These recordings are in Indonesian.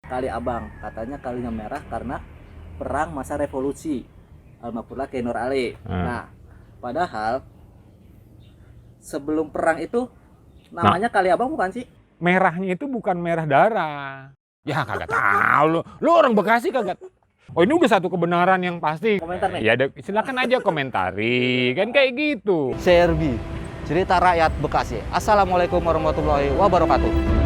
Kali Abang. Katanya kalinya merah karena perang masa revolusi. Almarhumlah Kiai Nur Ali. Nah, padahal sebelum perang itu namanya Kali Abang bukan sih? Merahnya itu bukan merah darah. Ya kagak tahu lu. Lu orang Bekasi kagak. Oh ini udah satu kebenaran yang pasti. Komentar nih. Ya silakan aja komentari. Kan kayak gitu. CRB, Cerita Rakyat Bekasi. Assalamualaikum warahmatullahi wabarakatuh.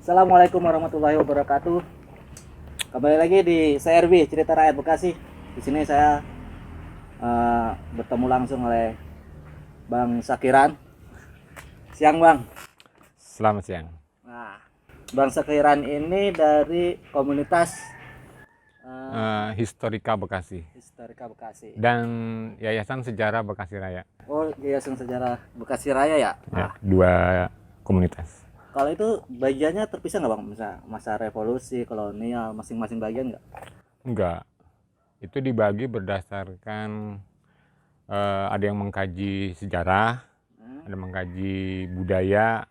Assalamualaikum warahmatullahi wabarakatuh. Kembali lagi di CRB Cerita Rakyat Bekasi. Di sini saya bertemu langsung oleh Bang Sakiran. Siang Bang. Selamat siang. Nah, Bang Sakiran ini dari komunitas Historika Bekasi Historika Bekasi dan Yayasan Sejarah Bekasi Raya. Oh, Yayasan Sejarah Bekasi Raya ya? Ya, dua komunitas. Kalau itu bagiannya terpisah nggak Bang? Misal masa revolusi, kolonial, masing-masing bagian nggak? Enggak. Itu dibagi berdasarkan ada yang mengkaji sejarah, ada mengkaji budaya,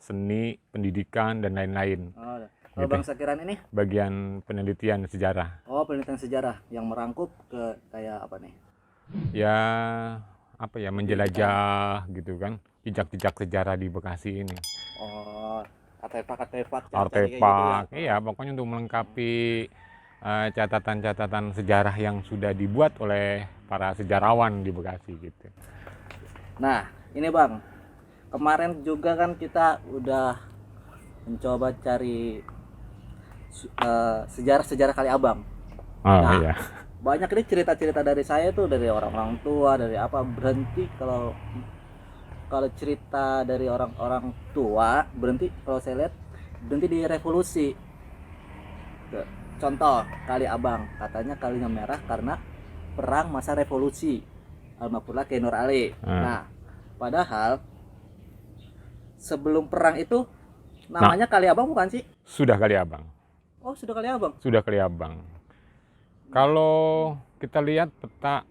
seni, pendidikan, dan lain-lain. Oh, kalau Gitu. Bang Sakiran ini? Bagian penelitian sejarah. Oh, penelitian sejarah yang merangkup ke kayak apa nih? Ya, apa ya, menjelajah gitu kan, jejak-jejak sejarah di Bekasi ini. Oh, artefak-artefak. Artefak, Gitu ya? iya, pokoknya untuk melengkapi catatan-catatan sejarah yang sudah dibuat oleh para sejarawan di Bekasi gitu. Nah, ini Bang, kemarin juga kan kita udah mencoba cari sejarah-sejarah Kali Abang. Oh Nah, iya. banyak ini cerita-cerita dari saya tuh, dari orang-orang tua, dari apa, berhenti kalau cerita dari orang-orang tua berhenti, kalau saya lihat berhenti di revolusi. Contoh Kali Abang, katanya kalinya merah karena perang masa revolusi. Almarhumlah Kiai Nur Ali. Nah, padahal sebelum perang itu namanya Kali Abang bukan sih? Sudah Kali Abang. Oh, sudah Kali Abang. Sudah Kali Abang. Kalau kita lihat peta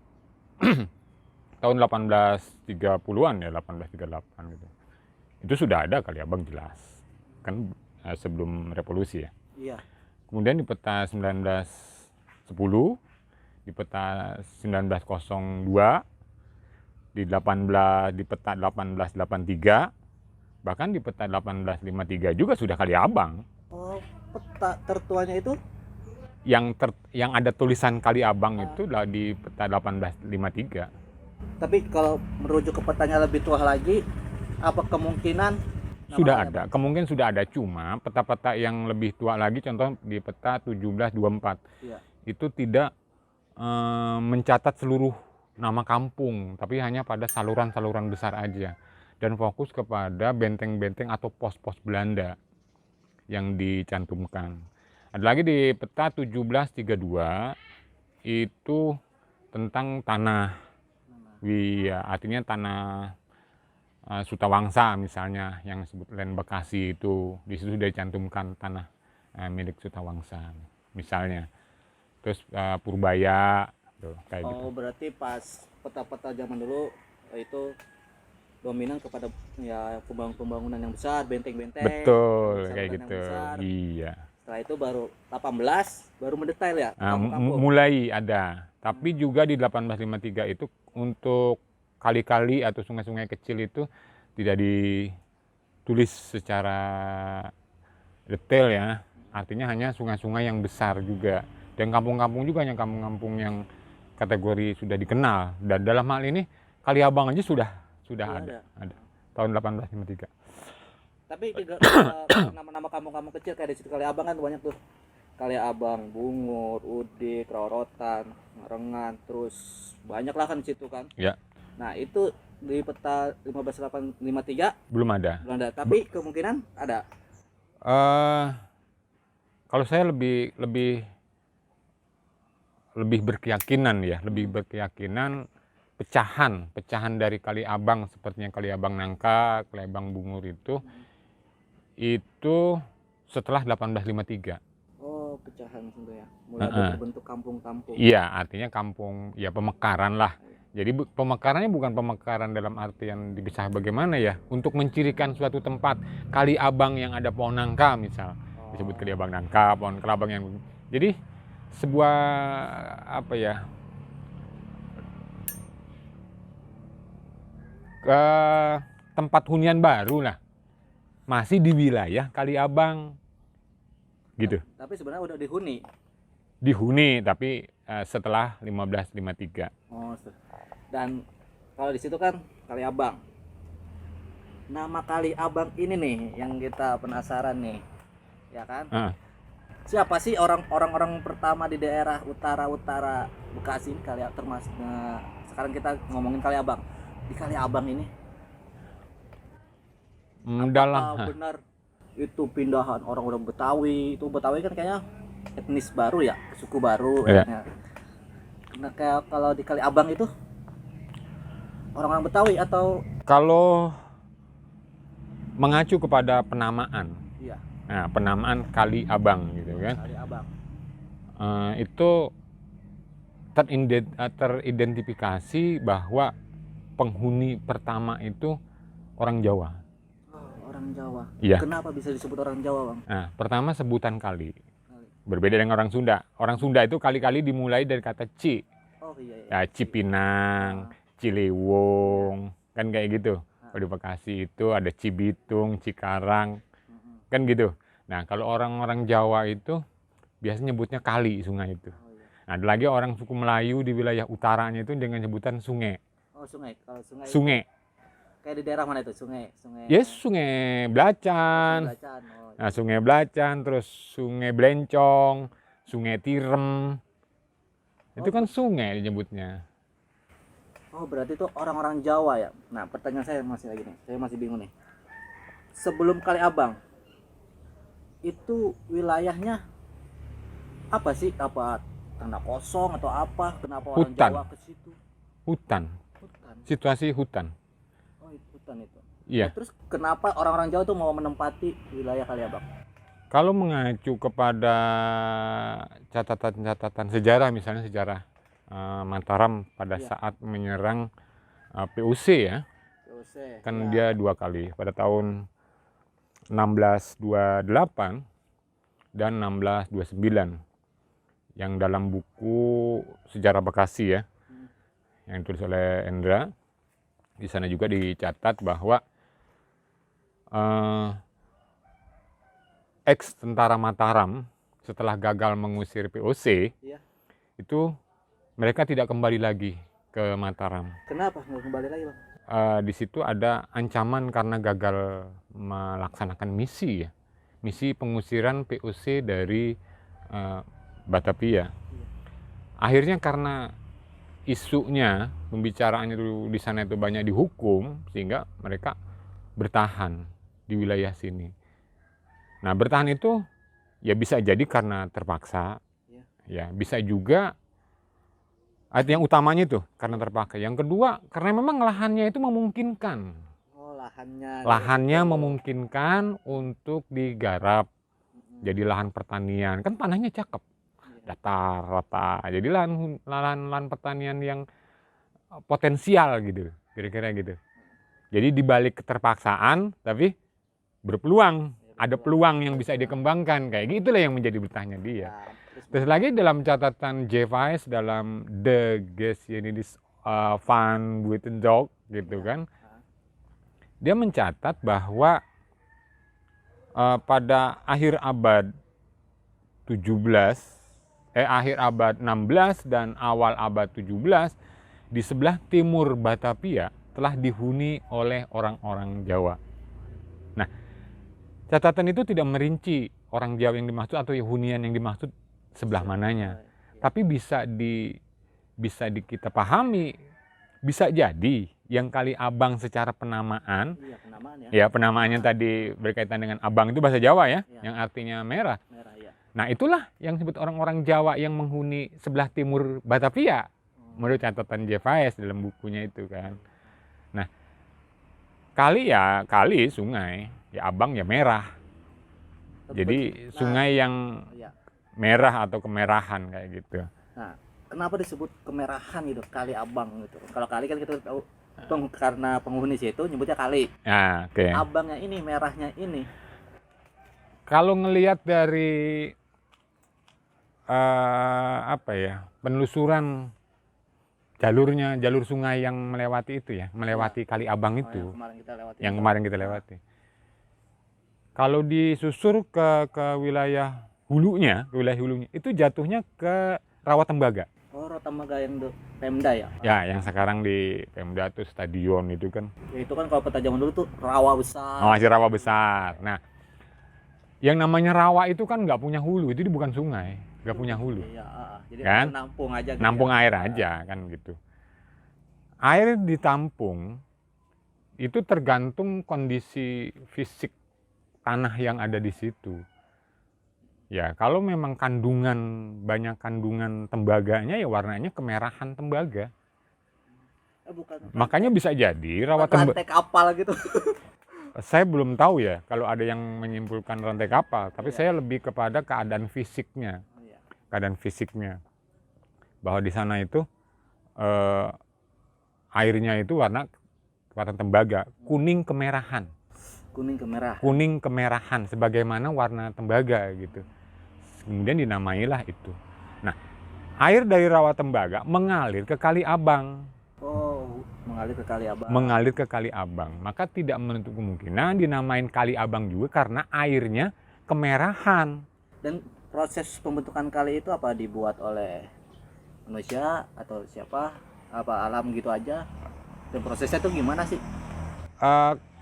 tahun 1830-an ya, 1838 gitu. Itu sudah ada Kali Abang jelas. Kan sebelum revolusi ya. Iya. Kemudian di peta 1910, di peta 1902, di peta 1883, bahkan di peta 1853 juga sudah Kali Abang. Oh, peta tertuanya itu Yang ada tulisan Kali Abang itu lah di peta 1853. Tapi kalau merujuk ke petanya lebih tua lagi, apa kemungkinan Sudah ada, kemungkinan sudah ada, cuma peta-peta yang lebih tua lagi, contoh di peta 1724, Iya. itu tidak mencatat seluruh nama kampung, tapi hanya pada saluran-saluran besar aja, dan fokus kepada benteng-benteng atau pos-pos Belanda yang dicantumkan. Ada lagi di peta 1732, itu tentang tanah, artinya tanah Sutawangsa misalnya, yang disebut Land Bekasi, itu di situ sudah dicantumkan tanah milik Sutawangsa misalnya. Terus Purbaya tuh, kayak gitu. Oh, berarti pas peta-peta zaman dulu itu dominan kepada ya pembangunan yang besar, benteng-benteng. Betul, kayak yang gitu. besar. Iya. Setelah itu baru 18 baru mendetail ya. Mulai ada, tapi juga di 1853 itu untuk kali-kali atau sungai-sungai kecil itu tidak ditulis secara detail ya, artinya hanya sungai-sungai yang besar juga, dan kampung-kampung juga, yang kampung-kampung yang kategori sudah dikenal. Dan dalam hal ini Kali Abang aja sudah ada tahun 1853. Tapi juga nama-nama kampung-kampung kecil kayak di situ Kali Abang kan banyak tuh. Kali Abang, Bungur, Udik, Rorotan, Rengan, terus banyak lah kan di situ kan. Ya. Nah, itu di peta 15853 belum ada. Tapi kemungkinan ada. Kalau saya lebih berkeyakinan ya, berkeyakinan pecahan dari Kali Abang, sepertinya Kali Abang Nangka, Kali Abang Bungur itu setelah 1853. Oh, perpecahan gitu ya. Mulai berbentuk kampung-kampung. Iya, artinya kampung, ya pemekaran lah. Jadi pemekarannya bukan pemekaran dalam artian dipisah bagaimana ya, untuk mencirikan suatu tempat. Kali Abang yang ada pohon nangka misal, disebut Kali Abang nangka, pohon kelabang yang, jadi sebuah apa ya, ke tempat hunian baru lah, masih di wilayah Kali Abang gitu. Tapi sebenarnya udah Dihuni tapi setelah 1553. Oh, dan kalau di situ kan Kali Abang. Nama Kali Abang ini nih yang kita penasaran nih, ya kan? Siapa sih orang-orang pertama di daerah utara Bekasi Kali, termasuk sekarang kita ngomongin Kali Abang. Di Kali Abang ini, apakah benar itu pindahan orang-orang Betawi? Itu Betawi kan kayaknya etnis baru ya, suku baru. Ya. Nah, kayak kalau di Kali Abang itu orang-orang Betawi atau kalau mengacu kepada penamaan, iya, nah penamaan Kali Abang gitu kan, Kali Abang itu teridentifikasi bahwa penghuni pertama itu orang Jawa. Orang Jawa. Iya. Kenapa bisa disebut orang Jawa, Bang? Nah, pertama sebutan kali. Berbeda dengan orang Sunda. Orang Sunda itu kali-kali dimulai dari kata ci. Oh iya. Ya, Cipinang, Ciliwung, kan kayak gitu. Kalau di Bekasi itu ada Cibitung, Cikarang, kan gitu. Nah, kalau orang-orang Jawa itu biasanya nyebutnya kali sungai itu. Nah, ada lagi orang suku Melayu di wilayah utaranya itu dengan sebutan sungai. Oh, sungai. Kalau sungai. Sungai. Kayak di daerah mana itu? Sungai. Yes, Sungai Belacan. Nah, Sungai Belacan, terus Sungai Blencong, Sungai Tirem. Itu kan sungai disebutnya. Oh, berarti itu orang-orang Jawa ya. Nah, pertanyaan saya masih lagi nih. Saya masih bingung nih. Sebelum Kali Abang, itu wilayahnya apa sih? Apa tanah kosong atau apa? Kenapa orang Hutan. Jawa ke situ? Hutan. Situasi hutan. Oh, hutan itu. Iya. Nah, terus kenapa orang-orang Jawa tuh mau menempati wilayah Kali Abang? Kalau mengacu kepada catatan-catatan sejarah, misalnya sejarah Mataram pada saat menyerang POC ya, kan dia 2 kali, pada tahun 1628 dan 1629, yang dalam buku Sejarah Bekasi ya, yang ditulis oleh Endra. Di sana juga dicatat bahwa ex tentara Mataram setelah gagal mengusir POC, itu mereka tidak kembali lagi ke Mataram. Kenapa nggak kembali lagi, Bang? Di situ ada ancaman karena gagal melaksanakan misi ya, misi pengusiran POC dari Batavia. Akhirnya karena isunya, pembicaraan itu di sana itu banyak dihukum, sehingga mereka bertahan di wilayah sini. Nah, bertahan itu ya bisa jadi karena terpaksa, ya bisa juga. Yang utamanya itu karena terpaksa. Yang kedua karena memang lahannya itu memungkinkan. Oh, lahannya memungkinkan untuk digarap. Jadi lahan pertanian, kan tanahnya cakep, datar, rata. Jadi lahan pertanian yang potensial gitu, kira-kira gitu. Jadi dibalik keterpaksaan, tapi berpeluang. Ada peluang yang bisa dikembangkan, kayak gitulah yang menjadi bertanya dia. Terus lagi dalam catatan J. Weiss dalam The Gesienidis Van Buitendorp gitu kan, dia mencatat bahwa pada akhir abad 16 dan awal abad 17, di sebelah timur Batavia telah dihuni oleh orang-orang Jawa. Nah, catatan itu tidak merinci orang Jawa yang dimaksud atau hunian yang dimaksud sebelah mananya. Tapi bisa kita pahami, bisa jadi yang Kali Abang secara penamaan, penamaannya tadi berkaitan dengan abang itu bahasa Jawa ya, yang artinya merah. Nah, itulah yang disebut orang-orang Jawa yang menghuni sebelah timur Batavia, menurut catatan J. Weiss dalam bukunya itu kan. Nah, kali sungai, ya abang ya merah. Jadi sungai yang merah atau kemerahan kayak gitu. Nah, kenapa disebut kemerahan gitu, Kali Abang gitu? Kalau kali kan kita tahu karena penghuni situ nyebutnya kali. Nah, oke. Abangnya ini, merahnya ini. Kalau ngelihat dari penelusuran jalur sungai yang melewati itu ya, melewati Kali Abang itu, yang kemarin kita lewati. Kalau disusur ke wilayah hulunya, itu jatuhnya ke Rawa Tembaga. Oh, Rawa Tembaga yang Pemda ya? Ya, yang sekarang di Pemda tuh stadion itu kan. Ya, itu kan kalau peta zaman dulu tuh rawa besar. Oh, masih rawa besar. Nah, yang namanya rawa itu kan nggak punya hulu, itu bukan sungai, nggak punya hulu. Iya, jadi kan? nampung aja. Gitu nampung ya. air aja kan gitu. Air ditampung itu tergantung kondisi fisik tanah yang ada di situ. Ya, kalau memang banyak kandungan tembaganya ya warnanya kemerahan tembaga. Bukan. Makanya bisa jadi rawa tembaga. Rantai kapal gitu. Saya belum tahu ya kalau ada yang menyimpulkan rantai kapal, tapi Iya. saya lebih kepada keadaan fisiknya. Iya. Keadaan fisiknya. Bahwa di sana itu airnya itu warna tembaga, kuning kemerahan. Kuning kemerahan sebagaimana warna tembaga gitu. Kemudian dinamailah itu. Nah, air dari Rawa Tembaga mengalir ke Kali Abang. Oh, mengalir ke Kali Abang. Mengalir ke Kali Abang. Maka tidak menutup kemungkinan dinamain Kali Abang juga karena airnya kemerahan. Dan proses pembentukan kali itu apa dibuat oleh manusia atau siapa? Apa alam gitu aja? Dan prosesnya itu gimana sih?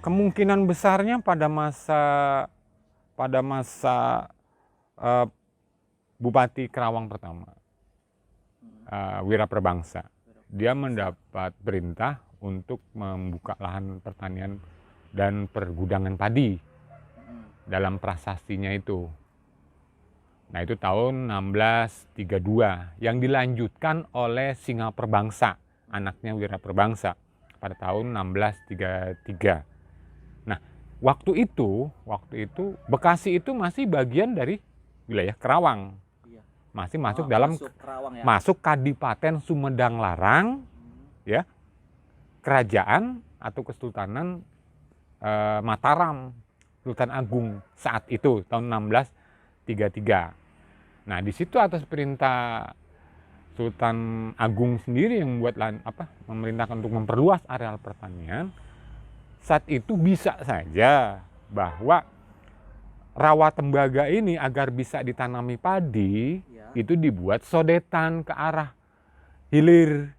Kemungkinan besarnya pada masa Bupati Kerawang pertama, Wira Perbangsa, dia mendapat perintah untuk membuka lahan pertanian dan pergudangan padi dalam prasastinya itu. Nah, itu tahun 1632 yang dilanjutkan oleh Singa Perbangsa, anaknya Wira Perbangsa pada tahun 1633. Nah, waktu itu Bekasi itu masih bagian dari wilayah Kerawang. Masih masuk dalam Kerawang, ya? masuk Kadipaten Sumedang Larang, ya, kerajaan atau kesultanan Mataram, Sultan Agung saat itu tahun 1633. Nah, di situ atas perintah Sultan Agung sendiri yang memerintahkan untuk memperluas areal pertanian. Saat itu bisa saja bahwa Rawa Tembaga ini agar bisa ditanami padi, itu dibuat sodetan ke arah hilir.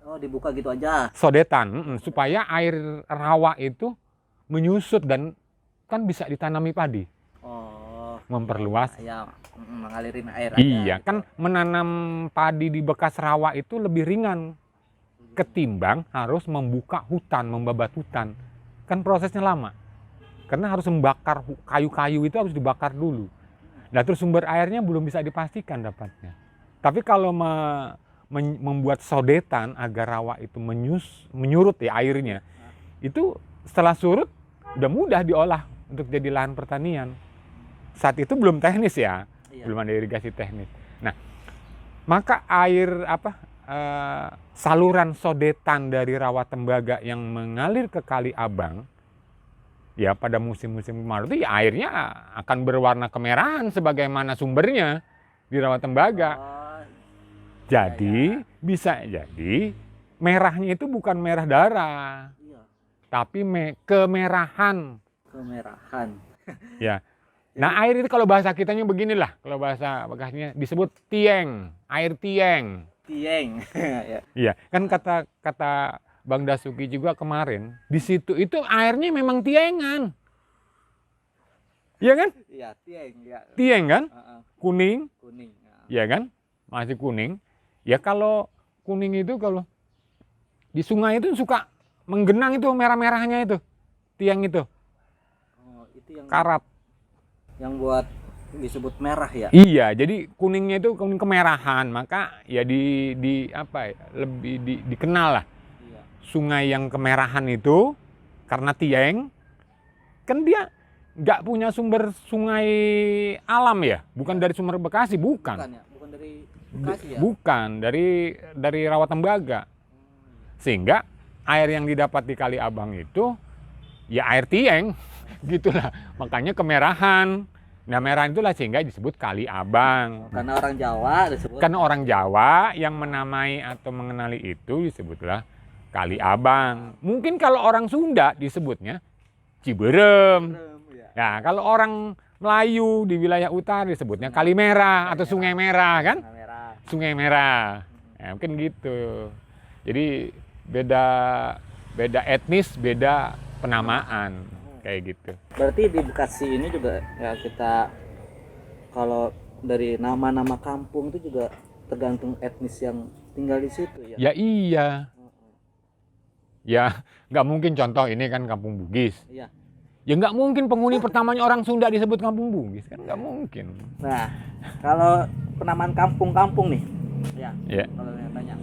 Oh, dibuka gitu aja. Sodetan, supaya air rawa itu menyusut dan kan bisa ditanami padi. Oh, memperluas. Ya, mengalirin air Iya, aja. kan menanam padi di bekas rawa itu lebih ringan ketimbang harus membuka hutan, membabat hutan. Kan prosesnya lama. Karena harus membakar kayu-kayu itu harus dibakar dulu. Nah, terus sumber airnya belum bisa dipastikan dapatnya. Tapi kalau membuat sodetan agar rawa itu menyurut ya airnya, itu setelah surut udah mudah diolah untuk jadi lahan pertanian. Saat itu belum teknis ya, belum ada irigasi teknis. Nah, maka air saluran sodetan dari Rawa Tembaga yang mengalir ke Kali Abang, ya pada musim-musim kemarau itu ya airnya akan berwarna kemerahan sebagaimana sumbernya di Rawa Tembaga. Jadi bisa jadi merahnya itu bukan merah darah, tapi kemerahan. Ya. Nah, air itu kalau bahasa kitanya beginilah, kalau bahasa Bekasnya disebut tieng, air tieng. Tieng. Iya, kan kata Bang Dasuki juga kemarin, di situ itu airnya memang tiengan. Iya kan? Iya, tieng, ya. Tieng kan? Kuning. Kuning. Iya kan? Masih kuning. Ya kalau kuning itu kalau di sungai itu suka menggenang itu merah-merahnya itu. Tieng itu. Oh, itu yang karat. Yang buat disebut merah ya? Iya, jadi kuningnya itu kuning kemerahan, maka ya lebih dikenal lah. Sungai yang kemerahan itu karena tieng, kan dia nggak punya sumber sungai alam ya, bukan dari sumber Bekasi, bukan. Bukan ya, bukan dari Bekasi ya. Bukan dari Rawa Tembaga. Sehingga air yang didapat di Kali Abang itu ya air Tieng gitulah. Makanya kemerahan. Nah, merah itulah sehingga disebut Kali Abang. Karena orang Jawa disebut. Karena orang Jawa yang menamai atau mengenali itu disebutlah Kali Abang. Mungkin kalau orang Sunda disebutnya Ciberem. Ya. Nah, kalau orang Melayu di wilayah utara disebutnya Kali Merah atau Sungai Merah kan? Warna merah. Sungai Merah. Ya, mungkin gitu. Jadi beda etnis, beda penamaan kayak gitu. Berarti di Bekasi ini juga ya kita kalau dari nama-nama kampung itu juga tergantung etnis yang tinggal di situ ya. Ya iya. Ya nggak mungkin contoh ini kan Kampung Bugis. Iya. Ya nggak mungkin penghuni pertamanya orang Sunda disebut Kampung Bugis kan nggak mungkin. Nah, kalau penamaan kampung-kampung nih, ya. Ya. Kalau yang tanya,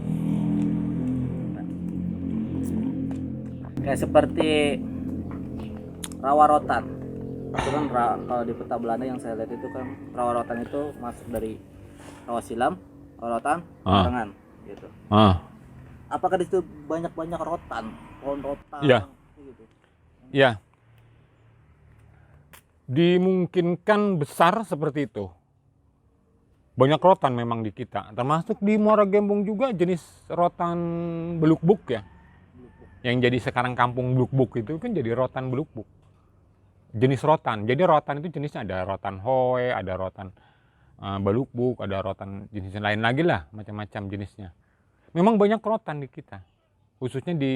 kayak seperti Rawarotan. Itu kan kalau di peta Belanda yang saya lihat itu kan Rawarotan itu masuk dari Rawasilam, Rawarotan, Barengan, gitu. Apakah di situ banyak rotan, pohon rotan? Iya. Gitu. Ya. Dimungkinkan besar seperti itu. Banyak rotan memang di kita, termasuk di Muara Gembong juga jenis rotan belukbuk ya. Yang jadi sekarang kampung belukbuk itu kan jadi rotan belukbuk. Jenis rotan. Jadi rotan itu jenisnya ada rotan hoe, ada rotan belukbuk, ada rotan jenis lain lagi lah, macam-macam jenisnya. Memang banyak rotan di kita, khususnya di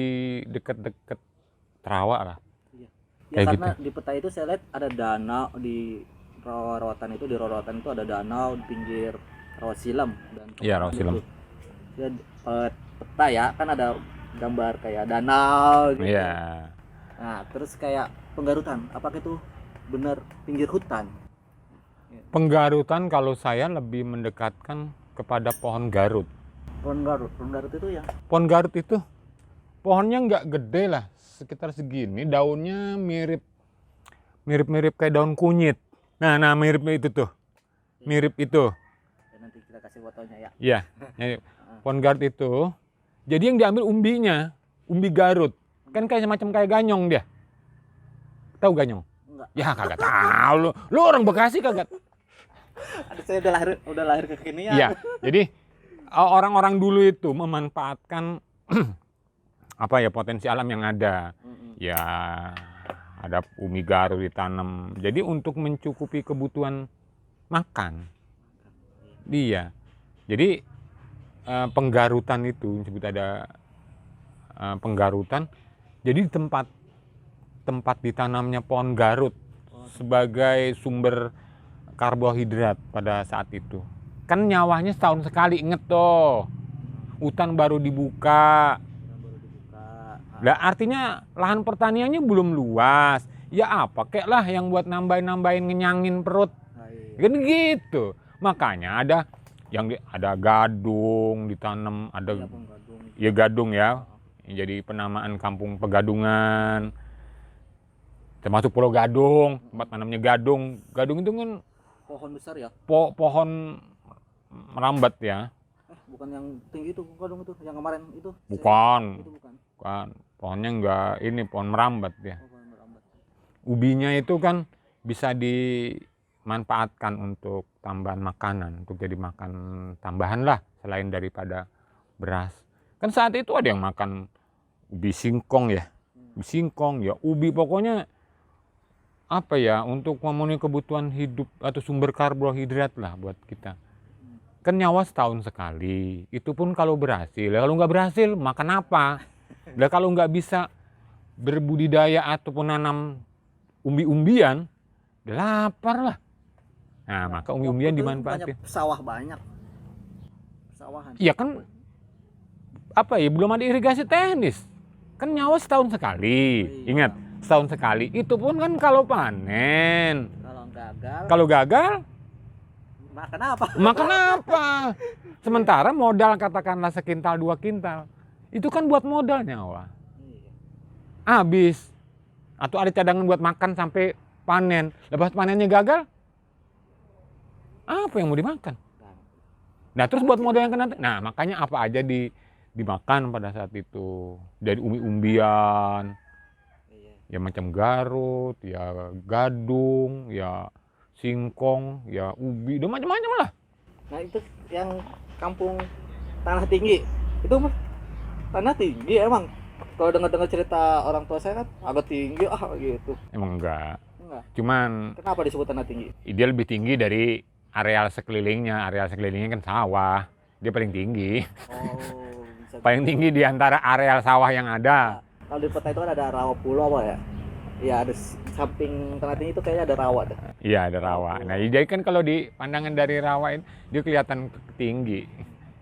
dekat-dekat Terawa lah. Iya. Ya Kayak karena di peta itu saya lihat ada danau di Rawarotan itu, ada danau di pinggir Rawasilam dan Iya, Rawasilam. gitu. Ya, peta ya kan ada gambar kayak danau gitu. Iya. Nah, terus kayak Penggarutan, apakah itu benar pinggir hutan? Penggarutan kalau saya lebih mendekatkan kepada pohon garut. Pohon Garut itu ya. Pohon garut itu pohonnya nggak gede lah, sekitar segini, daunnya mirip kayak daun kunyit. Nah mirip itu tuh, mirip itu. Ya, nanti kita kasih fotonya ya. Iya, pohon garut itu. Jadi yang diambil umbinya, umbi garut, kan kayak semacam kayak ganyong dia. Tahu ganyong? Enggak. Ya kagak tahu lu orang Bekasi kagak. Aduh, saya udah lahir kekinian. Iya, jadi orang-orang dulu itu memanfaatkan apa ya potensi alam yang ada. Ya ada umbi garut ditanam. Jadi untuk mencukupi kebutuhan makan. Iya. Jadi penggarutan itu disebut ada penggarutan. Jadi tempat ditanamnya pohon garut sebagai sumber karbohidrat pada saat itu. Kan nyawanya setahun sekali, inget toh. Hutan baru dibuka. Lah artinya lahan pertaniannya belum luas. Ya apa kek lah yang buat nambahin ngenyangin perut. Kan gitu. Makanya ada gadung ditanam, ada ya gadung ya. Jadi penamaan kampung Pegadungan. Termasuk Pulau Gadung, tempat tanamnya gadung. Gadung itu kan Pohon besar ya? Pohon merambat ya. Bukan yang tinggi itu gadung itu, yang kemarin itu? Bukan. Itu bukan. Bukan. Pohonnya enggak ini, pohon merambat ya. Pohon merambat. Ubinya itu kan bisa dimanfaatkan untuk tambahan makanan, untuk jadi makan tambahan lah selain daripada beras. Kan saat itu ada yang makan ubi singkong ya. Ubi singkong ya, ubi pokoknya apa ya, untuk memenuhi kebutuhan hidup atau sumber karbohidrat lah buat kita. Kan nyawa setahun sekali, itu pun kalau berhasil. Kalau nggak berhasil makan apa? Lah kalau nggak bisa berbudidaya ataupun nanam umbi-umbian, udah lapar lah. Nah maka umbi-umbian dimanfaatin. Sawah banyak. Sawahan. Iya kan, apa ya, belum ada irigasi teknis. Kan nyawa setahun sekali, ingat. Setahun sekali, itu pun kan kalau panen. Kalau gagal, makan apa? Makan apa? Sementara modal katakanlah sekintal 2 kintal, itu kan buat modal nyawa. Habis. Atau ada cadangan buat makan sampai panen. Lepas panennya gagal, apa yang mau dimakan? Nah terus buat model yang kena, nah makanya apa aja dimakan pada saat itu, dari umbi-umbian, Iya. ya macam garut, ya gadung, ya singkong, ya ubi, udah macam-macam lah. Nah itu yang kampung Tanah Tinggi itu mah tanah tinggi emang. Kalau dengar-dengar cerita orang tua saya kan agak tinggi gitu. Emang enggak, Enggak. cuman Kenapa disebut tanah tinggi? dia lebih tinggi dari areal sekelilingnya kan sawah, dia paling tinggi. Oh, bisa. Paling tinggi di antara areal sawah yang ada. Kalau di peta itu kan ada rawa pulau apa ya? Iya, ada samping Tanah Tinggi itu kayaknya ada rawa deh. Iya ada rawa. Nah jadi kan kalau di pandangan dari rawa itu dia kelihatan tinggi,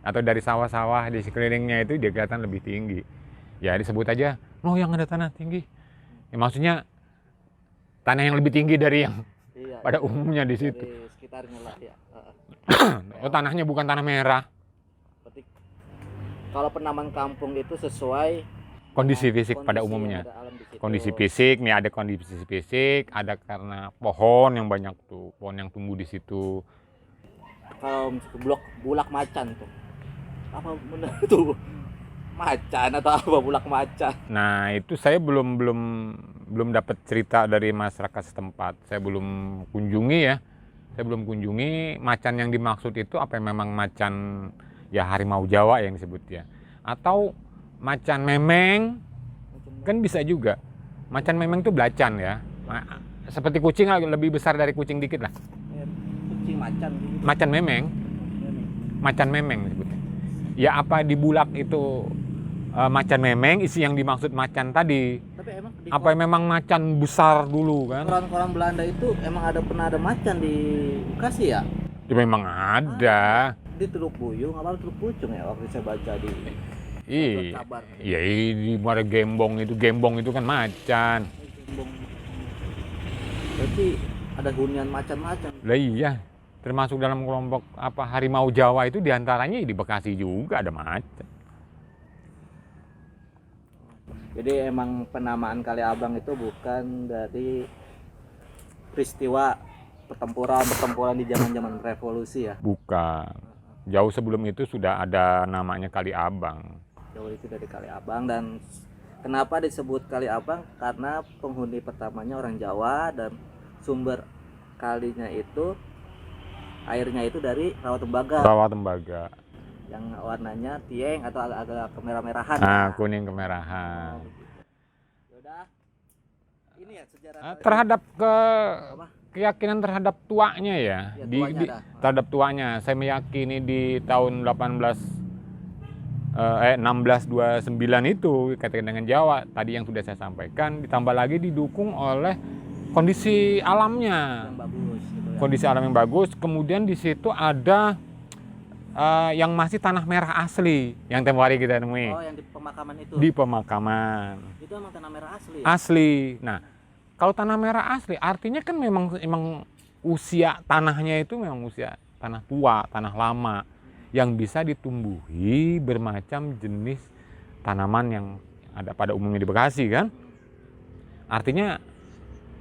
atau dari sawah-sawah di sekelilingnya itu dia kelihatan lebih tinggi. Ya disebut aja, yang ada tanah tinggi. Ya, maksudnya tanah yang lebih tinggi dari yang Iya. pada umumnya di situ. Dari sekitarnya lah ya. Oh tanahnya bukan tanah merah. Berarti kalau penamaan kampung itu sesuai Kondisi dengan fisik pada kondisi yang umumnya. ada alam di situ. Kondisi fisik nih, ada kondisi fisik, ada karena pohon yang banyak tuh, pohon yang tumbuh di situ. Kalau bulak macan tuh. Apa benar itu? Macan atau apa bulak macan? Nah itu saya belum dapat cerita dari masyarakat setempat. Saya belum kunjungi ya. Saya belum kunjungi macan yang dimaksud itu apa memang macan ya harimau Jawa yang disebut ya, atau macan memeng, kan bisa juga. Macan memeng itu belacan ya. Seperti kucing lebih besar dari kucing dikit lah. Kucing macan gitu. Macan memeng, macan memeng disebutnya. Ya apa di Bulak itu macan memeng, isi yang dimaksud macan tadi. Tapi emang di Apa memang macan besar dulu kan? koran-koran Belanda itu emang pernah ada macan di Bekasi ya? Ya memang ada. Di Teluk Buyung apa Teluk Pucung ya waktu saya baca di Iya. kabar. Iya di Muara Gembong itu kan macan. Gembong. Berarti ada hunian macan-macan. Lah iya. Termasuk dalam kelompok apa harimau Jawa itu diantaranya di Bekasi juga ada macan. Jadi emang penamaan Kali Abang itu bukan dari peristiwa pertempuran di zaman-zaman revolusi ya. Bukan. Jauh sebelum itu sudah ada namanya Kali Abang. Jauh itu dari Kali Abang. Dan kenapa disebut Kali Abang? Karena penghuni pertamanya orang Jawa dan sumber kalinya itu airnya itu dari rawa tembaga Rawa tembaga. yang warnanya tieng atau agak kemerah-merahan. Nah, kuning kemerahan. Yaudah. Ini ya sejarah Terhadap apa? keyakinan terhadap tuanya ya, Ya, tuanya dah. terhadap tuanya saya meyakini di tahun 1629 itu kaitan dengan Jawa tadi yang sudah saya sampaikan, ditambah lagi didukung oleh kondisi alamnya, Yang bagus gitu ya. kondisi alam yang bagus. Kemudian di situ ada yang masih tanah merah asli yang tempoh hari kita temui Oh, yang di pemakaman itu. di pemakaman Itu emang tanah merah asli ya? asli. Nah kalau tanah merah asli artinya kan memang usia tanahnya itu memang usia tanah tua, tanah lama yang bisa ditumbuhi bermacam jenis tanaman yang ada pada umumnya di Bekasi kan. Artinya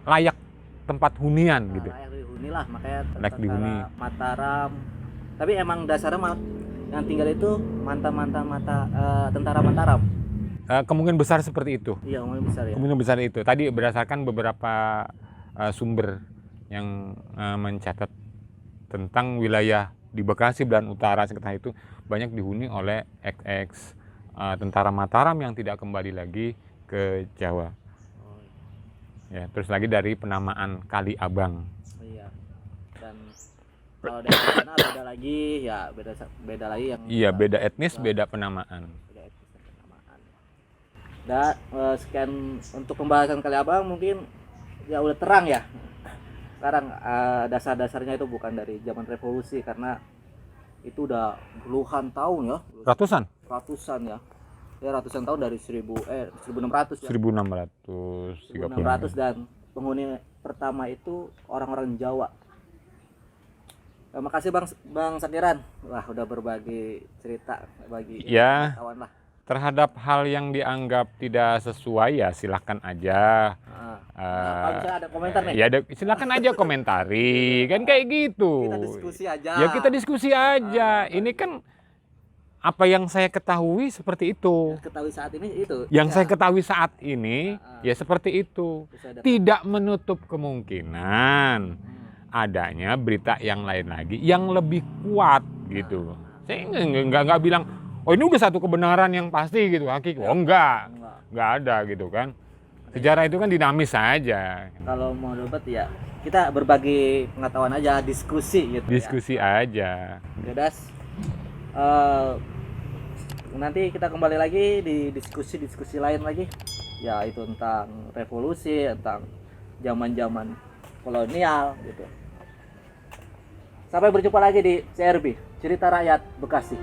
layak tempat hunian gitu. Layak dihuni lah, makanya Layak dihuni. Mataram. Tapi emang dasarnya yang tinggal itu tentara Mataram. Kemungkinan besar seperti itu. Iya, umumnya besar ya. Kemungkinan besar itu. Tadi berdasarkan beberapa sumber yang mencatat tentang wilayah di Bekasi dan utara sekitar itu banyak dihuni oleh XX tentara Mataram yang tidak kembali lagi ke Jawa. Oh, Ya, terus lagi dari penamaan Kali Abang. iya. Dan kalau dari sana beda lagi ya, beda lagi yang Iya, beda etnis, beda penamaan. beda etnis dan kenamaan. Dan sekian untuk pembahasan Kali Abang, mungkin ya udah terang ya. Sekarang dasar-dasarnya itu bukan dari zaman revolusi karena itu udah puluhan tahun ya, Ratusan? ratusan ya ratusan tahun dari 1600 ya. 1630. 1600 dan penghuni pertama itu orang-orang Jawa. Terima kasih Bang Sandiran. Wah, udah berbagi cerita bagi Ya. kawan lah. terhadap hal yang dianggap tidak sesuai ya silahkan aja. Kalau misalnya ada komentar nih, Ya silakan aja komentari kan kayak gitu. kita diskusi aja. Ya kita diskusi aja. Ini kan apa yang saya ketahui seperti itu. Ketahui saat ini itu. Yang Ya, saya ketahui saat ini ya seperti itu. bisa ada- Tidak menutup kemungkinan adanya berita yang lain lagi yang lebih kuat gitu. Saya nggak bilang oh ini udah satu kebenaran yang pasti gitu hakiki. Oh enggak ada gitu kan. Sejarah itu kan dinamis saja. Kalau mau debat ya kita berbagi pengetahuan aja, diskusi gitu. Diskusi aja. Ya. Das. Nanti kita kembali lagi di diskusi lain lagi. Ya itu tentang revolusi, tentang zaman-zaman kolonial gitu. Sampai berjumpa lagi di CRB, Cerita Rakyat Bekasi.